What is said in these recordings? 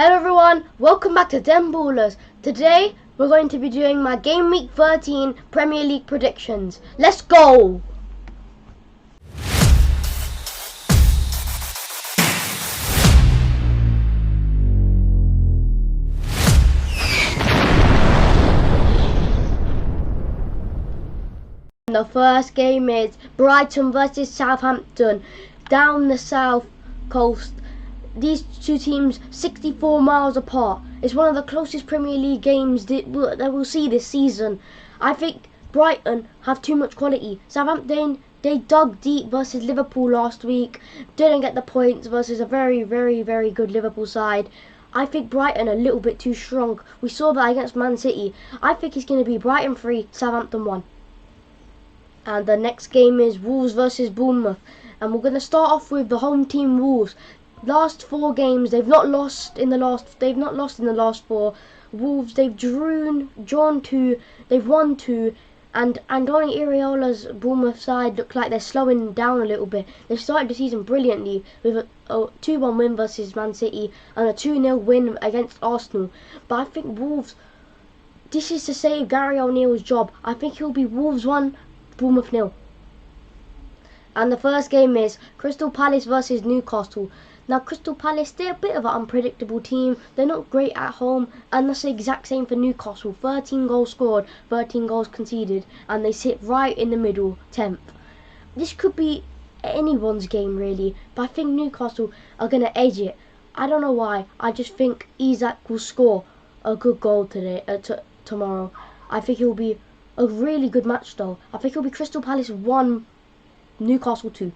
Hello everyone, welcome back to Den Ballers. Today we're going to be doing my Game Week 13 Premier League predictions. Let's go! The first game is Brighton versus Southampton down the south coast. These two teams 64 miles apart. It's one of the closest Premier League games that we'll see this season. I think Brighton have too much quality. Southampton, they dug deep versus Liverpool last week. Didn't get the points versus a very good Liverpool side. I think Brighton a little bit too strong. We saw that against Man City. I think it's going to be Brighton 3, Southampton 1. And the next game is Wolves versus Bournemouth. And we're going to start off with the home team Wolves. Last 4 games, they've not lost in the last 4. Wolves, they've drawn 2, they've won 2, and Andoni Iraola's Bournemouth side look like they're slowing down a little bit. They started the season brilliantly with a 2-1 win versus Man City and a 2-0 win against Arsenal. But I think Wolves, this is to save Gary O'Neill's job. I think he'll be Wolves 1, Bournemouth 0. And the first game is Crystal Palace versus Newcastle. Now, Crystal Palace, they're a bit of an unpredictable team. They're not great at home, and that's the exact same for Newcastle. 13 goals scored, 13 goals conceded, and they sit right in the middle, 10th. This could be anyone's game, really, but I think Newcastle are going to edge it. I don't know why. I just think Isak will score a good goal tomorrow. I think it will be a really good match, though. I think it will be Crystal Palace 1, Newcastle 2.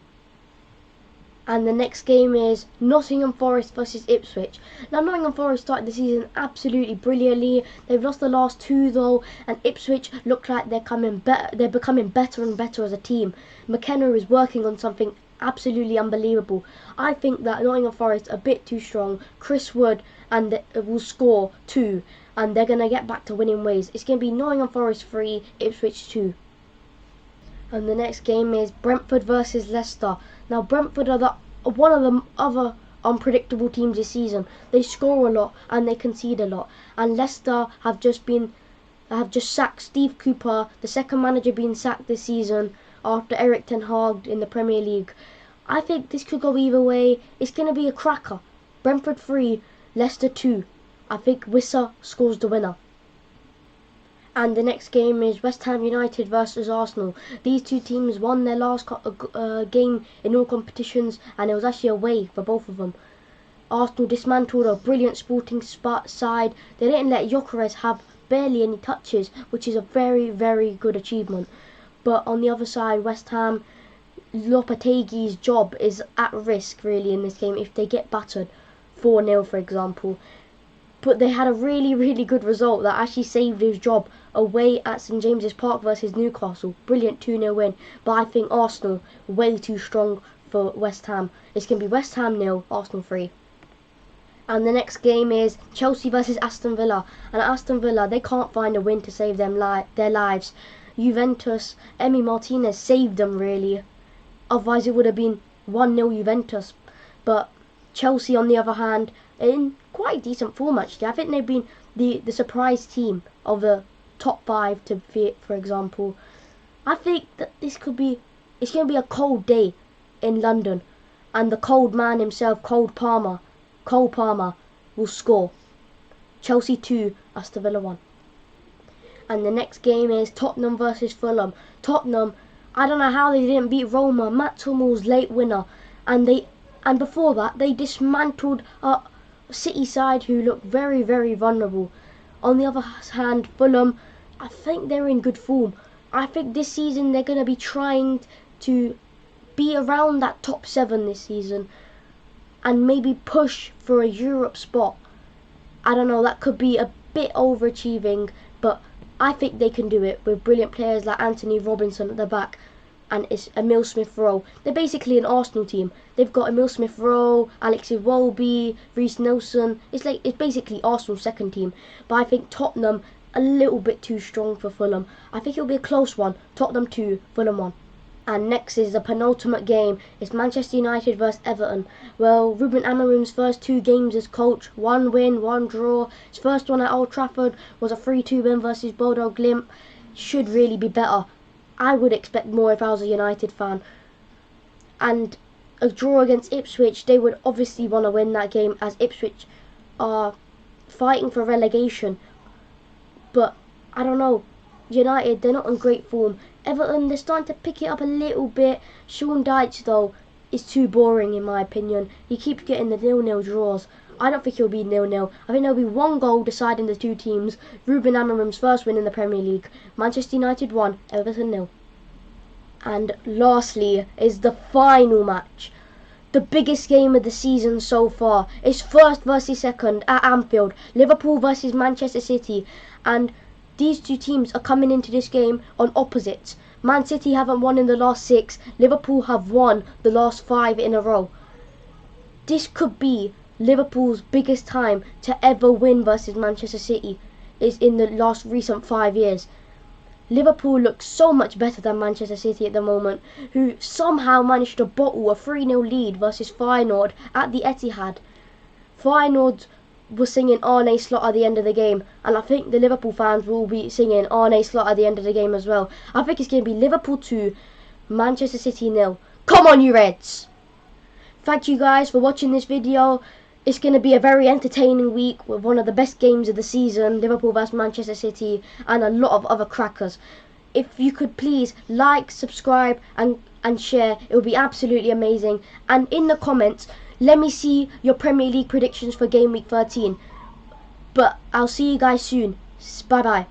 And the next game is Nottingham Forest versus Ipswich. Now, Nottingham Forest started the season absolutely brilliantly. They've lost the last 2 though, and Ipswich look like they're becoming better and better as a team. McKenna is working on something absolutely unbelievable. I think that Nottingham Forest are a bit too strong. Chris Wood and will score 2, and they're gonna get back to winning ways. It's gonna be Nottingham Forest 3, Ipswich 2. And the next game is Brentford versus Leicester. Now, Brentford are one of the other unpredictable teams this season. They score a lot and they concede a lot. And Leicester have just sacked Steve Cooper, the second manager being sacked this season after Erik ten Hag in the Premier League. I think this could go either way. It's going to be a cracker. Brentford 3, Leicester 2. I think Wissa scores the winner. And the next game is West Ham United versus Arsenal. These two teams won their last game in all competitions, and it was actually away for both of them. Arsenal dismantled a brilliant Sporting side. They didn't let Gyökeres have barely any touches, which is a very good achievement. But on the other side, West Ham, Lopetegui's job is at risk really in this game if they get battered 4-0 for example. But they had a really good result that actually saved his job away at St James's Park versus Newcastle. Brilliant 2-0 win. But I think Arsenal way too strong for West Ham. It's going to be West Ham 0, Arsenal 3. And the next game is Chelsea versus Aston Villa. And Aston Villa, they can't find a win to save their lives. Juventus, Emi Martinez saved them really. Otherwise it would have been 1-0 Juventus. But Chelsea on the other hand, in quite decent form actually. I think they've been the surprise team of the top 5 to fit, for example. I think that it's going to be a cold day in London, and the cold man himself, Cole Palmer will score. Chelsea 2, Aston Villa 1. And the next game is Tottenham versus Fulham. Tottenham, I don't know how they didn't beat Roma. Matt Hummels late winner, and before that they dismantled a City side who looked very vulnerable. On the other hand, Fulham, I think they're in good form. I think this season they're going to be trying to be around that top 7 this season and maybe push for a Europe spot. I don't know, that could be a bit overachieving, but I think they can do it with brilliant players like Anthony Robinson at the back. And it's Emil Smith-Rowe. They're basically an Arsenal team. They've got Emil Smith-Rowe, Alex Iwobi, Reece Nelson. It's basically Arsenal's second team. But I think Tottenham a little bit too strong for Fulham. I think it'll be a close one. Tottenham 2, Fulham 1. And next is the penultimate game. It's Manchester United vs Everton. Well, Ruben Amorim's first 2 games as coach, 1 win, 1 draw. His first one at Old Trafford was a 3-2 win versus Bodo Glimt. Should really be better. I would expect more if I was a United fan. And a draw against Ipswich, they would obviously want to win that game, as Ipswich are fighting for relegation. But I don't know, United, they're not in great form. Everton, they're starting to pick it up a little bit. Sean Dyche, though, is too boring in my opinion. He keeps getting the 0-0 draws. I don't think he'll be 0-0. I think there'll be 1 goal deciding the 2 teams. Ruben Amorim's first win in the Premier League. Manchester United 1, Everton 0. And lastly is the final match. The biggest game of the season so far. It's first versus second at Anfield. Liverpool versus Manchester City. And these 2 teams are coming into this game on opposites. Man City haven't won in the last 6. Liverpool have won the last 5 in a row. This could be Liverpool's biggest time to ever win versus Manchester City. Is in the last recent 5 years. Liverpool looks so much better than Manchester City at the moment, who somehow managed to bottle a 3-0 lead versus Feyenoord at the Etihad. Feyenoord was singing Arne Slot at the end of the game, and I think the Liverpool fans will be singing Arne Slot at the end of the game as well. I think it's going to be Liverpool 2, Manchester City 0. Come on, you Reds! Thank you guys for watching this video. It's going to be a very entertaining week with one of the best games of the season, Liverpool vs Manchester City, and a lot of other crackers. If you could please like, subscribe and share, it would be absolutely amazing. And in the comments, let me see your Premier League predictions for game week 13. But I'll see you guys soon. Bye bye.